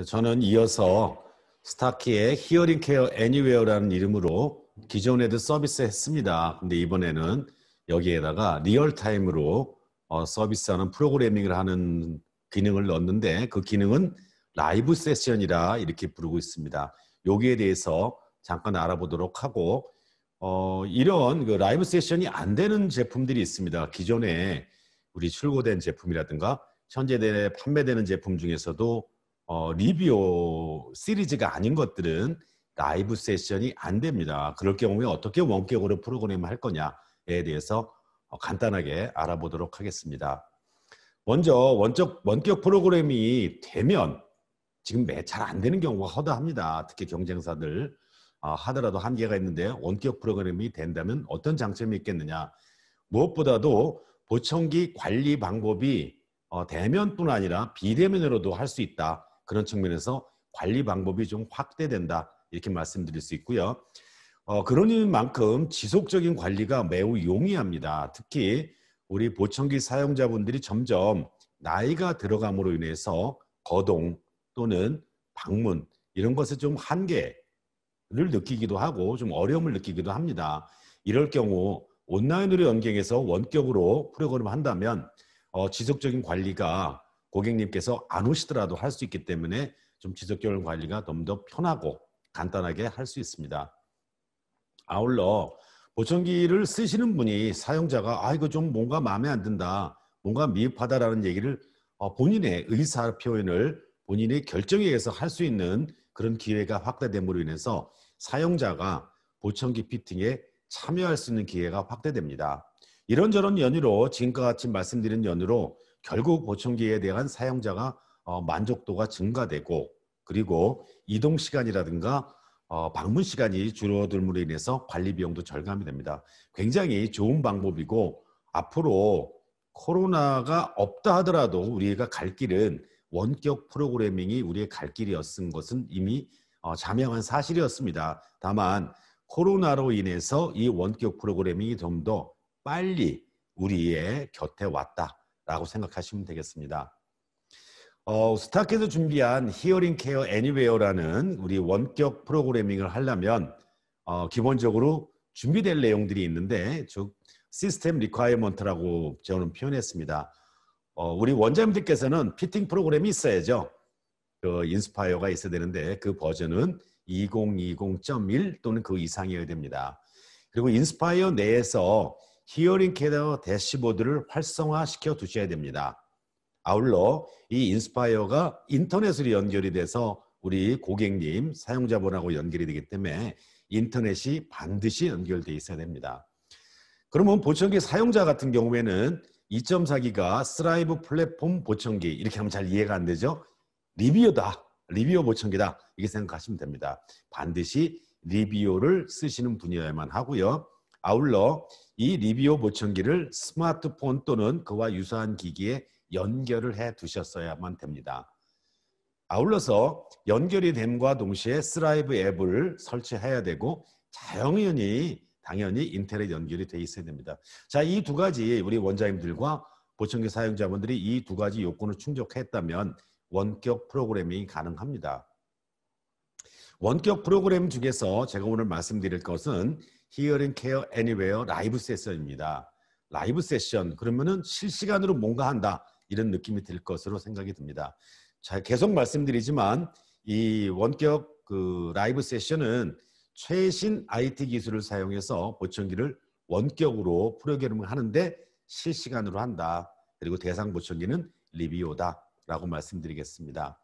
저는 이어서 스타키의 히어링 케어 애니웨어라는 이름으로 기존에도 서비스 했습니다. 근데 이번에는 여기에다가 리얼타임으로 서비스하는 프로그래밍을 하는 기능을 넣었는데 그 기능은 라이브 세션이라 이렇게 부르고 있습니다. 여기에 대해서 잠깐 알아보도록 하고 이런 그 라이브 세션이 안 되는 제품들이 있습니다. 기존에 우리 출고된 제품이라든가 현재 판매되는 제품 중에서도 리뷰 시리즈가 아닌 것들은 라이브 세션이 안 됩니다. 그럴 경우에 어떻게 원격으로 프로그램을 할 거냐에 대해서 간단하게 알아보도록 하겠습니다. 먼저 원격 프로그램이 되면 지금 잘 안 되는 경우가 허다합니다. 특히 경쟁사들 하더라도 한계가 있는데 원격 프로그램이 된다면 어떤 장점이 있겠느냐. 무엇보다도 보청기 관리 방법이 대면뿐 아니라 비대면으로도 할 수 있다. 그런 측면에서 관리 방법이 좀 확대된다. 이렇게 말씀드릴 수 있고요. 그런 만큼 지속적인 관리가 매우 용이합니다. 특히 우리 보청기 사용자분들이 점점 나이가 들어감으로 인해서 거동 또는 방문 이런 것에 좀 한계를 느끼기도 하고 좀 어려움을 느끼기도 합니다. 이럴 경우 온라인으로 연계해서 원격으로 프로그램을 한다면 지속적인 관리가 고객님께서 안 오시더라도 할 수 있기 때문에 좀 지속적인 관리가 좀 더 편하고 간단하게 할 수 있습니다. 아울러 보청기를 쓰시는 분이 사용자가 이거 좀 뭔가 마음에 안 든다, 뭔가 미흡하다라는 얘기를 본인의 의사 표현을 본인의 결정에 의해서 할 수 있는 그런 기회가 확대됨으로 인해서 사용자가 보청기 피팅에 참여할 수 있는 기회가 확대됩니다. 이런저런 연유로 지금과 같이 말씀드린 연유로 결국 보청기에 대한 사용자가 만족도가 증가되고 그리고 이동 시간이라든가 방문 시간이 줄어들므로 인해서 관리 비용도 절감이 됩니다. 굉장히 좋은 방법이고 앞으로 코로나가 없다 하더라도 우리가 갈 길은 원격 프로그래밍이 우리의 갈 길이었은 것은 이미 자명한 사실이었습니다. 다만 코로나로 인해서 이 원격 프로그래밍이 좀 더 빨리 우리의 곁에 왔다라고 생각하시면 되겠습니다. 스타크에서 준비한 히어링 케어 애니웨어라는 우리 원격 프로그래밍을 하려면 기본적으로 준비될 내용들이 있는데 즉 시스템 리ኳ이어먼트라고 저는 표현했습니다. 우리 원장님들께서는 피팅 프로그램이 있어야죠. 그 인스파이어가 있어야 되는데 그 버전은 2020.1 또는 그 이상이어야 됩니다. 그리고 인스파이어 내에서 히어링 케어 대시보드를 활성화시켜 두셔야 됩니다. 아울러 이 인스파이어가 인터넷으로 연결이 돼서 우리 고객님, 사용자분하고 연결이 되기 때문에 인터넷이 반드시 연결되어 있어야 됩니다. 그러면 보청기 사용자 같은 경우에는 2.4기가 스라이브 플랫폼 보청기 이렇게 하면 잘 이해가 안 되죠? 리비오다. 리비오 보청기다. 이렇게 생각하시면 됩니다. 반드시 리비오를 쓰시는 분이어야만 하고요. 아울러 이 리비오 보청기를 스마트폰 또는 그와 유사한 기기에 연결을 해 두셨어야만 됩니다. 아울러서 연결이 됨과 동시에 스라이브 앱을 설치해야 되고 당연히 인터넷 연결이 돼 있어야 됩니다. 자, 이 두 가지 우리 원장님들과 보청기 사용자분들이 이 두 가지 요건을 충족했다면 원격 프로그래밍이 가능합니다. 원격 프로그램 중에서 제가 오늘 말씀드릴 것은 히어링 케어 애니웨어 라이브 세션입니다. 라이브 세션 그러면은 실시간으로 뭔가 한다 이런 느낌이 들 것으로 생각이 듭니다. 자, 계속 말씀드리지만 이 원격 그 라이브 세션은 최신 IT 기술을 사용해서 보청기를 원격으로 프로그래밍을 하는데 실시간으로 한다. 그리고 대상 보청기는 리비오다라고 말씀드리겠습니다.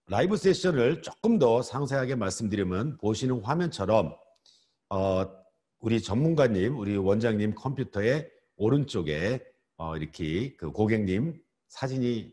라이브 세션을 조금 더 상세하게 말씀드리면 보시는 화면처럼 우리 전문가님, 우리 원장님 컴퓨터의 오른쪽에 이렇게 그 고객님 사진이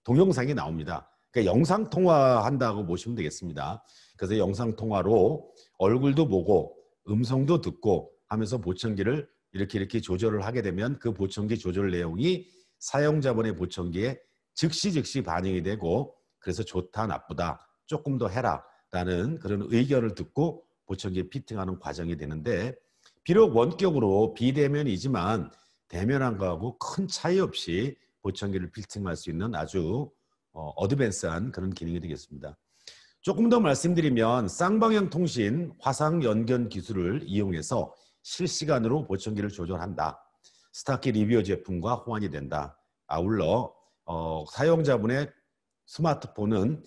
동영상이 나옵니다. 그러니까 영상 통화한다고 보시면 되겠습니다. 그래서 영상 통화로 얼굴도 보고 음성도 듣고 하면서 보청기를 이렇게 조절을 하게 되면 그 보청기 조절 내용이 사용자분의 보청기에 즉시 반영이 되고 그래서 좋다 나쁘다 조금 더 해라 라는 그런 의견을 듣고 보청기에 피팅하는 과정이 되는데 비록 원격으로 비대면이지만 대면한 거하고 큰 차이 없이 보청기를 피팅할 수 있는 아주 어드밴스한 그런 기능이 되겠습니다. 조금 더 말씀드리면 쌍방향 통신 화상 연결 기술을 이용해서 실시간으로 보청기를 조절한다. 스타키 리뷰어 제품과 호환이 된다. 아울러 사용자분의 스마트폰은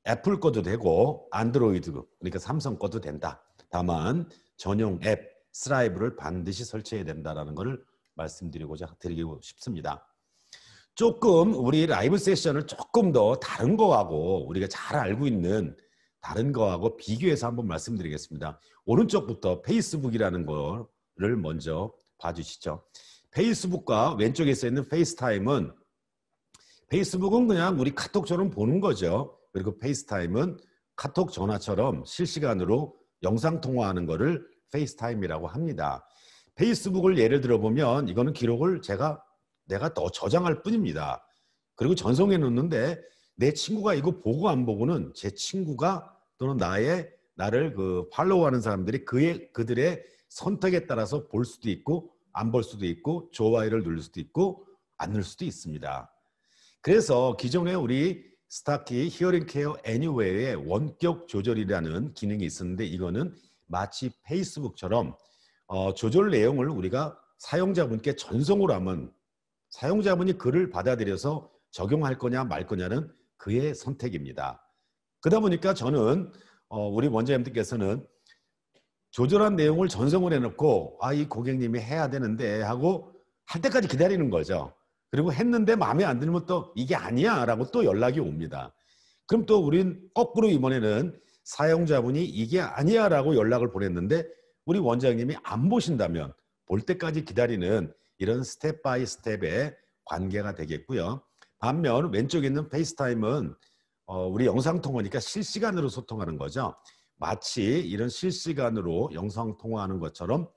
애플 거도 되고 안드로이드, 그러니까 삼성 거도 된다. 다만 전용 앱 스라이브를 반드시 설치해야 된다는 것을 드리고 싶습니다. 조금 우리 라이브 세션을 조금 더 다른 거하고 우리가 잘 알고 있는 다른 거하고 비교해서 한번 말씀드리겠습니다. 오른쪽부터 페이스북이라는 거를 먼저 봐주시죠. 페이스북과 왼쪽에 써 있는 페이스타임은 페이스북은 그냥 우리 카톡처럼 보는 거죠. 그리고 페이스타임은 카톡 전화처럼 실시간으로 영상 통화하는 거를 페이스타임이라고 합니다. 페이스북을 예를 들어보면 이거는 기록을 내가 더 저장할 뿐입니다. 그리고 전송해 놓는데 내 친구가 이거 보고 안 보고는 제 친구가 또는 나를 팔로우하는 사람들이 그들의 선택에 따라서 볼 수도 있고 안 볼 수도 있고 좋아요를 누를 수도 있고 안 누를 수도 있습니다. 그래서 기존에 우리 스타키 히어링 케어 애니웨어의 원격 조절이라는 기능이 있었는데 이거는 마치 페이스북처럼 조절 내용을 우리가 사용자분께 전송을 하면 사용자분이 그를 받아들여서 적용할 거냐 말 거냐는 그의 선택입니다. 그러다 보니까 저는 우리 원장님들께서는 조절한 내용을 전송을 해놓고 이 고객님이 해야 되는데 하고 할 때까지 기다리는 거죠. 그리고 했는데 마음에 안 들면 또 이게 아니야 라고 또 연락이 옵니다. 그럼 또 우린 거꾸로 이번에는 사용자분이 이게 아니야 라고 연락을 보냈는데 우리 원장님이 안 보신다면 볼 때까지 기다리는 이런 스텝 바이 스텝의 관계가 되겠고요. 반면 왼쪽에 있는 페이스타임은 우리 영상통화니까 실시간으로 소통하는 거죠. 마치 이런 실시간으로 영상통화하는 것처럼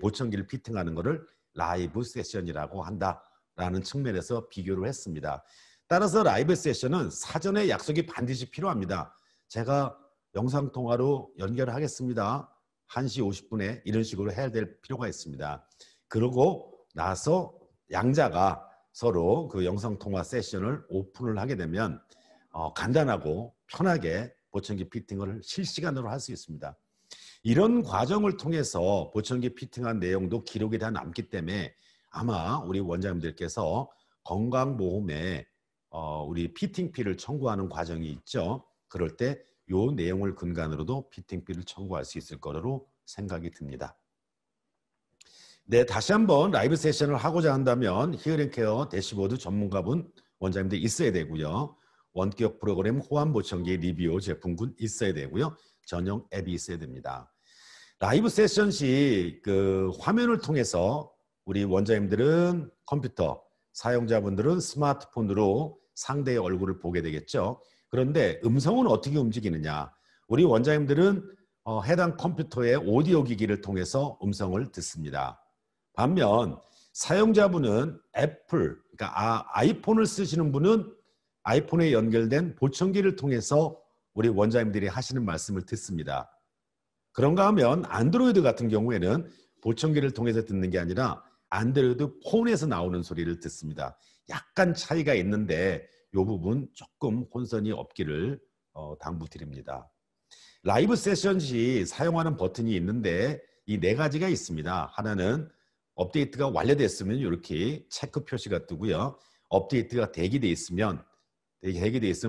보청기를 피팅하는 것을 라이브 세션이라고 한다라는 측면에서 비교를 했습니다. 따라서 라이브 세션은 사전에 약속이 반드시 필요합니다. 제가 영상통화로 연결하겠습니다. 1시 50분에 이런 식으로 해야 될 필요가 있습니다. 그러고 나서 양자가 서로 그 영상통화 세션을 오픈을 하게 되면 간단하고 편하게 보청기 피팅을 실시간으로 할 수 있습니다. 이런 과정을 통해서 보청기 피팅한 내용도 기록이 다 남기 때문에 아마 우리 원장님들께서 건강보험에 우리 피팅피를 청구하는 과정이 있죠. 그럴 때 이 내용을 근간으로도 피팅피를 청구할 수 있을 거로 생각이 듭니다. 네, 다시 한번 라이브 세션을 하고자 한다면 히어링케어 대시보드 전문가분 원장님들 있어야 되고요. 원격 프로그램 호환 보청기 리뷰 제품군 있어야 되고요. 전용 앱이 있어야 됩니다. 라이브 세션 시 그 화면을 통해서 우리 원장님들은 컴퓨터, 사용자분들은 스마트폰으로 상대의 얼굴을 보게 되겠죠. 그런데 음성은 어떻게 움직이느냐? 우리 원장님들은 해당 컴퓨터의 오디오 기기를 통해서 음성을 듣습니다. 반면 사용자분은 애플, 그러니까 아이폰을 쓰시는 분은 아이폰에 연결된 보청기를 통해서 우리 원장님들이 하시는 말씀을 듣습니다. 그런가 하면 안드로이드 같은 경우에는 보청기를 통해서 듣는 게 아니라 안드로이드 폰에서 나오는 소리를 듣습니다. 약간 차이가 있는데 이 부분 조금 혼선이 없기를 당부드립니다. 라이브 세션 시 사용하는 버튼이 있는데 이 네 가지가 있습니다. 하나는 업데이트가 완료됐으면 이렇게 체크 표시가 뜨고요. 업데이트가 대기돼 있으면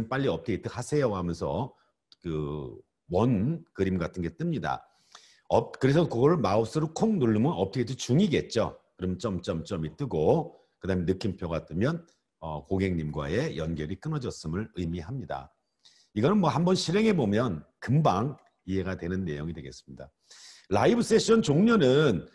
빨리 업데이트 하세요 하면서 그 원 그림 같은 게 뜹니다. 그래서 그걸 마우스로 콕 누르면 업데이트 중이겠죠. 그럼 점점점이 뜨고 그 다음에 느낌표가 뜨면 고객님과의 연결이 끊어졌음을 의미합니다. 이거는 뭐 한번 실행해 보면 금방 이해가 되는 내용이 되겠습니다. 라이브 세션 종료는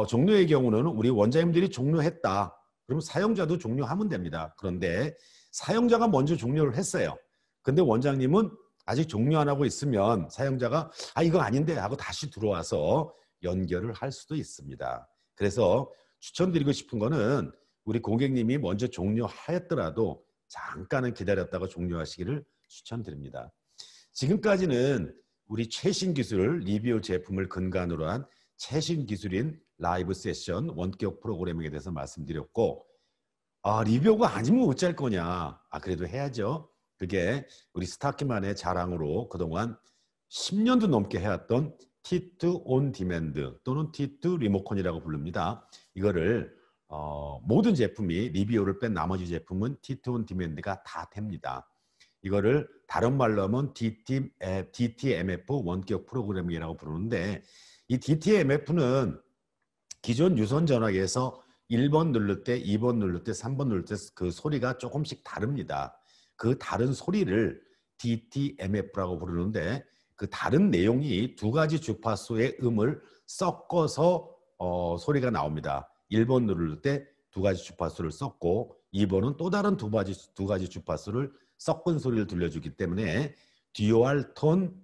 종료의 경우는 우리 원장님들이 종료했다. 그럼 사용자도 종료하면 됩니다. 그런데 사용자가 먼저 종료를 했어요. 근데 원장님은 아직 종료 안 하고 있으면 사용자가 이거 아닌데 하고 다시 들어와서 연결을 할 수도 있습니다. 그래서 추천드리고 싶은 거는 우리 고객님이 먼저 종료하였더라도 잠깐은 기다렸다가 종료하시기를 추천드립니다. 지금까지는 우리 최신 기술 리뷰 제품을 근간으로 한 최신 기술인 라이브 세션 원격 프로그래밍에 대해서 말씀드렸고 리뷰가 아니면 어쩔 거냐. 그래도 해야죠. 그게 우리 스타키만의 자랑으로 그동안 10년도 넘게 해왔던 T2 온 디맨드 또는 T2 리모컨이라고 부릅니다. 이거를 모든 제품이 리뷰를 뺀 나머지 제품은 T2 온 디맨드가 다 됩니다. 이거를 다른 말로 하면 DTMF 원격 프로그래밍이라고 부르는데, 이 DTMF는 기존 유선 전화기에서 1번 누를 때, 2번 누를 때, 3번 누를 때 그 소리가 조금씩 다릅니다. 그 다른 소리를 DTMF라고 부르는데, 그 다른 내용이 두 가지 주파수의 음을 섞어서 소리가 나옵니다. 1번 누를 때 두 가지 주파수를 섞고, 2번은 또 다른 두 가지 주파수를 섞은 소리를 들려주기 때문에 듀얼 톤이라는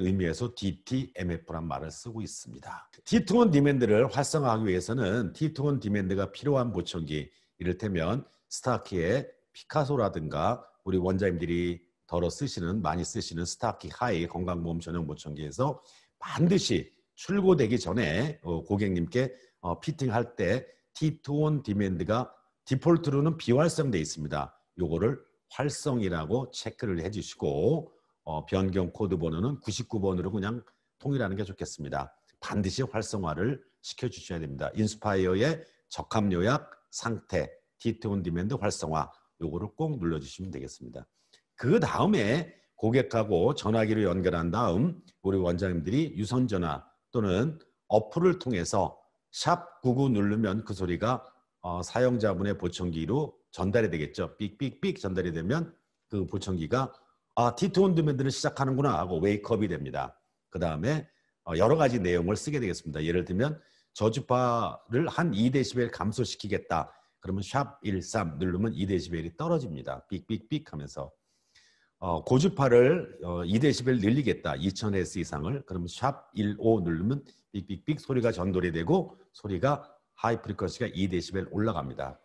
의미에서 DTMF란 말을 쓰고 있습니다. T2온 디맨드를 활성화하기 위해서는 T2온 디맨드가 필요한 보청기, 이를테면 스타키의 피카소라든가 우리 원장님들이 많이 쓰시는 스타키 하이 건강보험 전용 보청기에서 반드시 출고되기 전에 고객님께 피팅할 때 T2온 디맨드가 디폴트로는 비활성되어 있습니다. 요거를 활성이라고 체크를 해주시고 변경 코드 번호는 99번으로 그냥 통일하는 게 좋겠습니다. 반드시 활성화를 시켜주셔야 됩니다. 인스파이어의 적합 요약 상태, T2온 디맨드 활성화, 요거를 꼭 눌러주시면 되겠습니다. 그 다음에 고객하고 전화기로 연결한 다음 우리 원장님들이 유선전화 또는 어플을 통해서 샵 99 누르면 그 소리가 사용자분의 보청기로 전달이 되겠죠. 삑삑삑 전달이 되면 그 보청기가 T2온 디맨드를 시작하는구나 하고 웨이크업이 됩니다. 그 다음에 여러 가지 내용을 쓰게 되겠습니다. 예를 들면 저주파를 한 2dB 감소시키겠다. 그러면 샵 13 누르면 2dB이 떨어집니다. 삑삑삑 하면서 고주파를 2dB 늘리겠다. 2000Hz 이상을. 그러면 샵 15 누르면 삑삑삑 소리가 전달이 되고 소리가 하이 프리퀀시가 2dB 올라갑니다.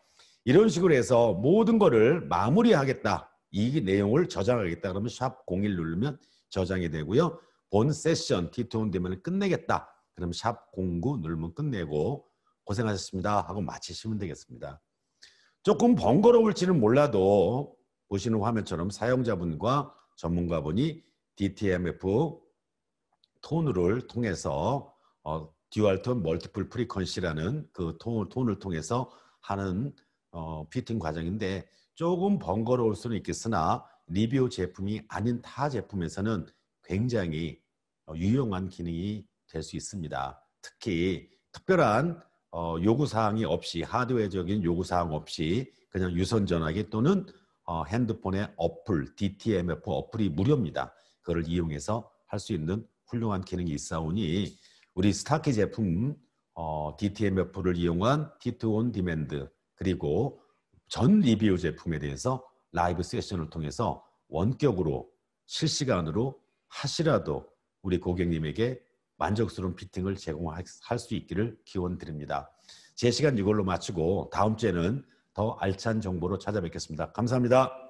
이런 식으로 해서 모든 거를 마무리하겠다. 이 내용을 저장하겠다. 그러면 샵 01 누르면 저장이 되고요. 본 세션 T2온 디맨드를 끝내겠다. 그럼 샵 09 누르면 끝내고 고생하셨습니다 하고 마치시면 되겠습니다. 조금 번거로울지는 몰라도 보시는 화면처럼 사용자분과 전문가분이 DTMF 톤을 통해서 듀얼 톤 멀티플 프리퀀시라는 그 톤을 통해서 하는 피팅 과정인데 조금 번거로울 수는 있겠으나 리뷰 제품이 아닌 타 제품에서는 굉장히 유용한 기능이 될 수 있습니다. 특히 특별한 요구사항이 없이 하드웨어적인 요구사항 없이 그냥 유선 전화기 또는 핸드폰의 어플, DTMF 어플이 무료입니다. 그걸 이용해서 할 수 있는 훌륭한 기능이 있사오니 우리 스타키 제품 DTMF를 이용한 T2온 디맨드 그리고 전 리뷰 제품에 대해서 라이브 세션을 통해서 원격으로 실시간으로 하시라도 우리 고객님에게 만족스러운 피팅을 제공할 수 있기를 기원드립니다. 제 시간 이걸로 마치고 다음 주에는 더 알찬 정보로 찾아뵙겠습니다. 감사합니다.